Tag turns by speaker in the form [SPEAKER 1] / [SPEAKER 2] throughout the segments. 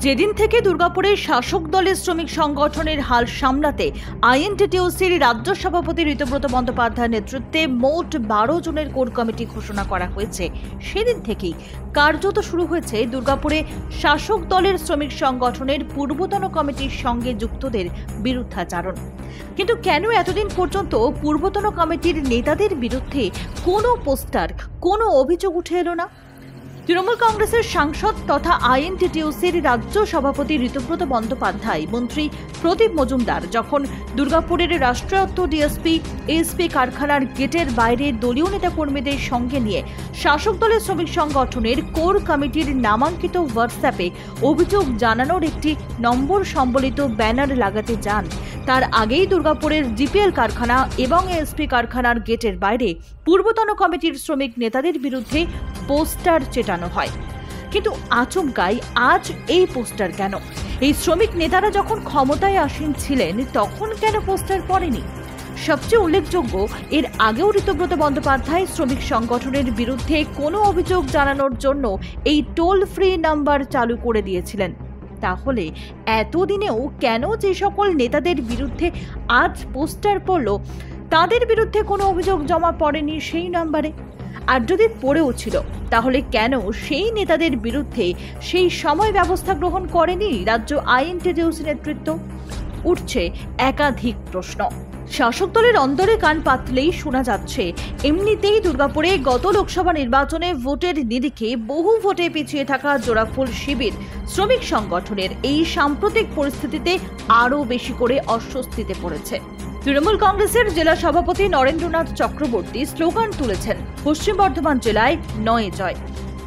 [SPEAKER 1] যেদিন থেকে দুর্গাপুরের শাসক দলের শ্রমিক সংগঠনের হাল সামলাতে আইএনটিটিউসির রাজ্য সভাপতি ঋতব্রত বন্দ্যোপাধ্যায়ের নেতৃত্বে মোট 12 জনের কোর কমিটি ঘোষণা করা হয়েছে, সেদিন থেকেই কার্যত শুরু হয়েছে দুর্গাপুরে শাসক দলের শ্রমিক সংগঠনের পূর্বতন কমিটির সঙ্গে যুক্তদের বিরুদ্ধাচারণ। কিন্তু কেন এতদিন পর্যন্ত পূর্বতন কমিটির নেতাদের বিরুদ্ধে কোনো পোস্টার, কোনো অভিযোগ উঠে এলো না? তৃণমূল কংগ্রেসের সাংসদ তথা আইএনটিটিউসির রাজ্য সভাপতি ঋতব্রত বন্দ্যোপাধ্যায় মন্ত্রী প্রদীপ মজুমদার যখন দুর্গাপুরের রাষ্ট্রায়ত্ত ডিএসপি এসপি কারখানার গেটের বাইরে দলীয় নেতাকর্মীদের সঙ্গে নিয়ে শাসক দলের শ্রমিক সংগঠনের কোর কমিটির নামাঙ্কিত হোয়াটসঅ্যাপে অভিযোগ জানানোর একটি নম্বর সম্বলিত ব্যানার লাগাতে যান, তার আগেই দুর্গাপুরের জিপিএল কারখানা এবং এসপি কারখানার গেটের বাইরে পূর্বতন কমিটির শ্রমিক নেতাদের বিরুদ্ধে পোস্টার চেটানো হয়। কিন্তু আচমকাই আজ এই পোস্টার কেন? এই শ্রমিক নেতারা যখন ক্ষমতায় আসীন ছিলেন তখন কেন পোস্টার পড়েনি? সবচেয়ে উল্লেখযোগ্য, এর আগেও ঋতব্রত বন্দ্যোপাধ্যায় শ্রমিক সংগঠনের বিরুদ্ধে কোনো অভিযোগ জানানোর জন্য এই টোল ফ্রি নাম্বার চালু করে দিয়েছিলেন। তাহলে এতদিনেও কেন যে সকল নেতাদের বিরুদ্ধে আজ পোস্টার পড়ল তাদের বিরুদ্ধে কোনো অভিযোগ জমা পড়েনি সেই নাম্বারে? আর যদি পড়েও ছিল তাহলে কেন সেই নেতাদের বিরুদ্ধে সেই সময় ব্যবস্থা গ্রহণ করেনি রাজ্য আইএনটিটিউসি নেতৃত্ব? উঠছে একাধিক প্রশ্ন। শাসক দলের অন্দরে কান পাতলেই শোনা যাচ্ছে এমনিতেই দুর্গাপুরে গত লোকসভা নির্বাচনে ভোটের নিরিখে বহু ভোটে পিছিয়ে থাকা জোড়াফুল শিবির শ্রমিক সংগঠনের এই সাম্প্রতিক পরিস্থিতিতে আরও বেশি করে অস্বস্তিতে পড়েছে। তৃণমূল কংগ্রেসের জেলা সভাপতি নরেন্দ্রনাথ চক্রবর্তী স্লোগান তুলেছেন, পশ্চিম বর্ধমান জেলায় নয় জয়।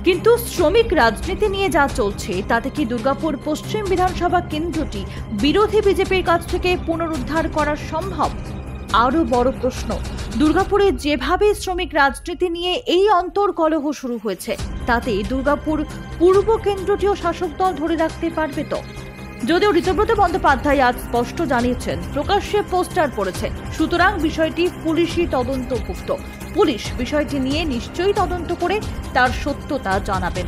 [SPEAKER 1] কিন্তু শ্রমিক রাজনীতি নিয়ে যা চলছে তাতে কি দুর্গাপুর পশ্চিম বিধানসভা কেন্দ্রটি বিরোধী বিজেপির কাছ থেকে পুনরুদ্ধার করা সম্ভব? আরও বড় প্রশ্ন, দুর্গাপুরে যেভাবে শ্রমিক রাজনীতি নিয়ে এই অন্তর্কলহ শুরু হয়েছে তাতে দুর্গাপুর পূর্ব কেন্দ্রটিও শাসক দল ধরে রাখতে পারবে তো? যদিও ঋতব্রত বন্দ্যোপাধ্যায় আজ স্পষ্ট জানিয়েছেন প্রকাশ্যে পোস্টার পড়েছে, সুতরাং বিষয়টি পুলিশি তদন্তভুক্ত। পুলিশ বিষয়টি নিয়ে নিশ্চয়ই তদন্ত করে তার সত্যতা জানাবেন।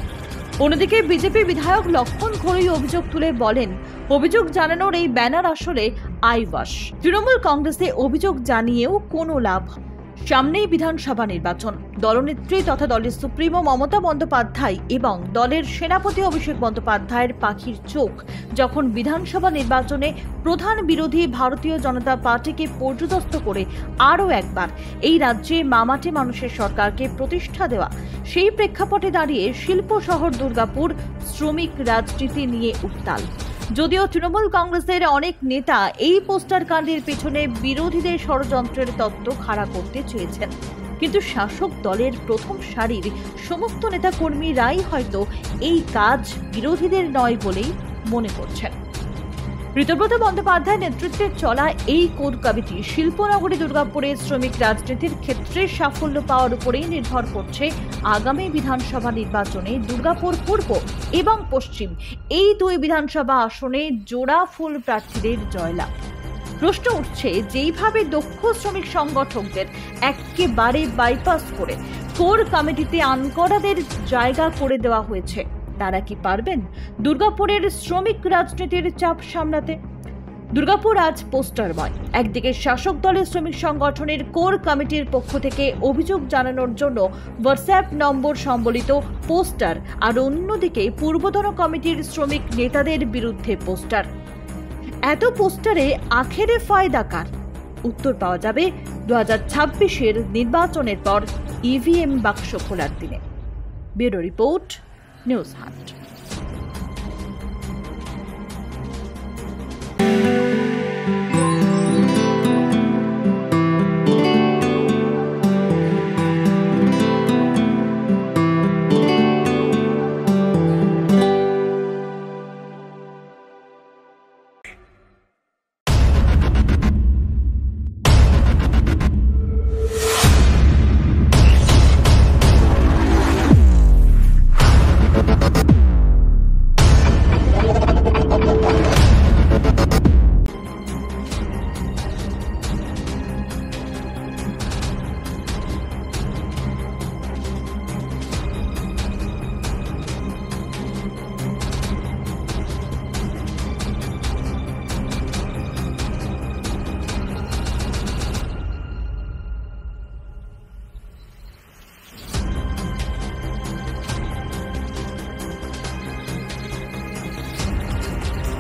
[SPEAKER 1] অন্যদিকে বিজেপি বিধায়ক লক্ষণ ঘড়ুই অভিযোগ তুলে বলেন, অভিযোগ জানানোর এই ব্যানার আসলে আইওয়াশ। তৃণমূল কংগ্রেসে অভিযোগ জানিয়েও কোনো লাভ। সামনেই বিধানসভা নির্বাচন। দলনেত্রী তথা দলের সুপ্রিমো মমতা বন্দ্যোপাধ্যায় এবং দলের সেনাপতি অভিষেক বন্দ্যোপাধ্যায়ের পাখির চোখ যখন বিধানসভা নির্বাচনে প্রধান বিরোধী ভারতীয় জনতা পার্টিকে পর্যুদস্ত করে আরও একবার এই রাজ্যে মামাটি মানুষের সরকারকে প্রতিষ্ঠা দেওয়া, সেই প্রেক্ষাপটে দাঁড়িয়ে শিল্প শহর দুর্গাপুর শ্রমিক রাজনীতি নিয়ে উত্তাল। যদিও তৃণমূল কংগ্রেসের অনেক নেতা এই পোস্টার কাণ্ডের পেছনে বিরোধীদের ষড়যন্ত্রের তত্ত্ব খাড়া করতে চেয়েছেন, কিন্তু শাসক দলের প্রথম সারির সমস্ত নেতাকর্মীরাই হয়তো এই কাজ বিরোধীদের নয় বলেই মনে করছেন। ঋতব্রত বন্দ্যোপাধ্যায়ের নেতৃত্বে চলা এই কোর কমিটি শিল্পনগরী দুর্গাপুরের শ্রমিক রাজনীতির ক্ষেত্রে সাফল্য পাওয়ার উপরেই নির্ভর করছে আগামী বিধানসভা নির্বাচনে দুর্গাপুর পূর্ব এবং পশ্চিম এই দুই বিধানসভা আসনে জোড়া ফুল প্রার্থীদের জয়লাভ। প্রশ্ন উঠছে, যেইভাবে দক্ষ শ্রমিক সংগঠকদের একেবারে বাইপাস করে কোর কমিটিতে আনকরাদের জায়গা করে দেওয়া হয়েছে, তারা কি পারবেন দুর্গাপুরের শ্রমিক রাজনীতির চাপ সামলাতে? দুর্গাপুর আজ পোস্টারময়। একদিকে শাসক দলের শ্রমিক সংগঠনের কোর কমিটির পক্ষ থেকে অভিযোগ জানানোর জন্য হোয়াটসঅ্যাপ নম্বর সম্বলিত পোস্টার, আর অন্যদিকে পূর্বতন কমিটির শ্রমিক নেতাদের বিরুদ্ধে পোস্টার। এত পোস্টারে আখেরে ফায়দা কার? উত্তর পাওয়া যাবে 2026-এর নির্বাচনের পর ইভিএম বাক্স খোলার দিনে। Bureau report, news hunt.